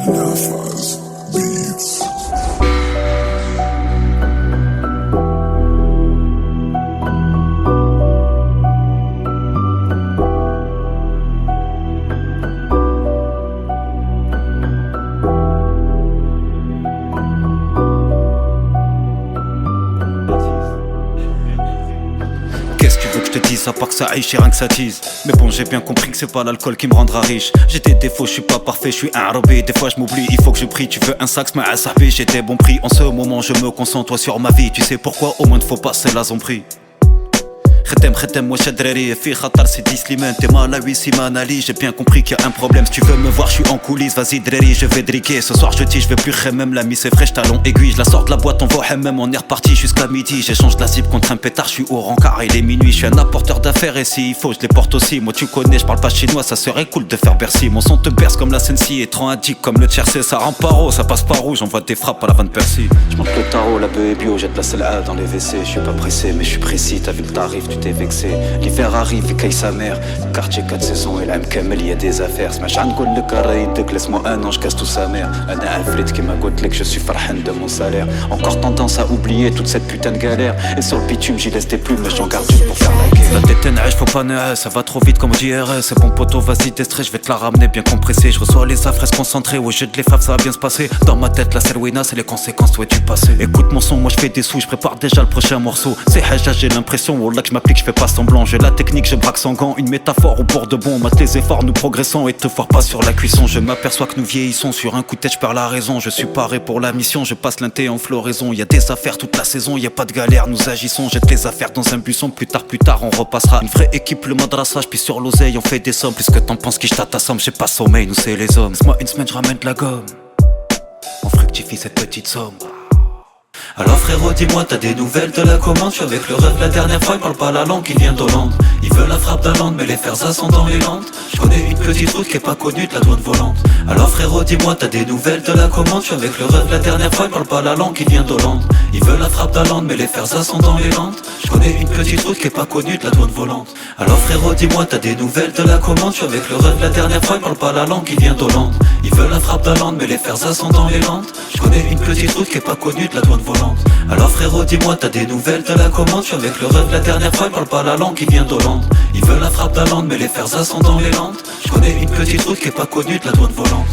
Nafaz Beats. Qu'est-ce que tu veux que je te dise, à part que ça aille, rien que ça tease. Mais bon, j'ai bien compris que c'est pas l'alcool qui me rendra riche. J'ai des défauts, je suis pas parfait, je suis un robé. Des fois je m'oublie, il faut que je prie. Tu veux un sax, mais à saper, j'ai des bons prix. En ce moment, je me concentre sur ma vie. Tu sais pourquoi, au moins ne faut passer la zombrie. خدام واش دراري في خطر سيدي سليمان t'es mal à 8 semaines Ali. J'ai bien compris qu'il y a un problème. Si tu veux me voir, je suis en coulisses. Vas-y drari, je vais driquer. Ce soir je dis, je vais plus même la mise est fraîche, talon aiguille. Je la sors de la boîte, on va même. On est reparti jusqu'à midi. J'échange la cible contre un pétard. Je suis au rencard, il est minuit. Je suis un apporteur d'affaires et s'il faut, je les porte aussi. Moi tu connais, je parle pas chinois. Ça serait cool de faire Bercy. Mon son te berce comme la Sensi. Et trop addict comme le tiercé. Ça rend paro, ça passe par rouge. J'envoie des frappes à la vanne Percy. Je monte le tarot, la bœuf est bio. Jette la selle dans les WC. Je suis pas pressé, mais je suis précis. T'as vu le tarif, tu t'es vexé. L'hiver arrive, il caille sa mère. Quartier 4 saisons et l'âme kamel, y a des affaires. Smash an goul le carré, laisse-moi un an, je casse tout sa mère. Un Alfred qui m'a goûté que je suis farhan de mon salaire. Encore tendance à oublier toute cette putain de galère. Et sur le bitume, j'y laisse des plumes, mais j'en garde une pour faire la guerre. La tête est faut pas ne ça va trop vite comme JRS. C'est bon poteau, vas-y t'es je vais te la ramener bien compressée. Je reçois les affres concentrées, ouais jeu de les faves, ça va bien se passer. Dans ma tête, la Selwina, c'est les conséquences, ouais du passé. Écoute mon son, moi je fais des sous, je prépare déjà le prochain morceau. C'est Haja, j'ai l'impression, oh là que je m'applique, je fais pas semblant. J'ai la technique, je braque sans gants, une métaphore ou pour de bon. Mate les efforts, nous progressons et te foire pas sur la cuisson. Je m'aperçois que nous vieillissons, sur un coup de tête je perds la raison. Je suis paré pour la mission, je passe l'inté en floraison. Y a des affaires toute la saison, y a pas de galère, nous agissons. Jette les affaires dans un buisson, plus tard on repassera. Une vraie équipe, le madrassage, puis sur l'oseille on fait des sommes. Plus que t'en penses qui je t'assomme, j'ai pas sommeil, nous c'est les hommes. Laisse-moi une semaine, je ramène de la gomme. On fructifie cette petite somme. Alors frérot, dis-moi, t'as des nouvelles de la commande? Je suis avec le rêve la dernière fois, il parle pas la langue, il vient d'Hollande. Il veut la frappe d'Hollande, mais les fers sont dans les landes. Je connais une petite route qui est pas connue de la douane volante. Alors frérot, dis-moi, t'as des nouvelles de la commande? Je suis avec le rêve la dernière fois, il parle pas la langue, il vient d'Hollande. Il veut la frappe d'Hollande, mais les fers sont dans les landes. Je connais une petite route qui est pas connue de la douane volante. Alors frérot, dis-moi, t'as des nouvelles de la commande? Je suis avec le rêve la dernière fois, il parle pas la langue, il vient d'Hollande. Il veut la frappe d'Hollande, mais les fers sont dans les landes. Je connais une petite route qui est pas connue de la douane volante. Alors frérot, dis-moi, t'as des nouvelles de la commande? Je suis avec le rêve la dernière fois, il parle pas la langue, il vient d'Hollande. Il veut la frappe d'Hollande, mais les fers sont dans les landes. Je connais une petite route qui est pas connue de la douane volante.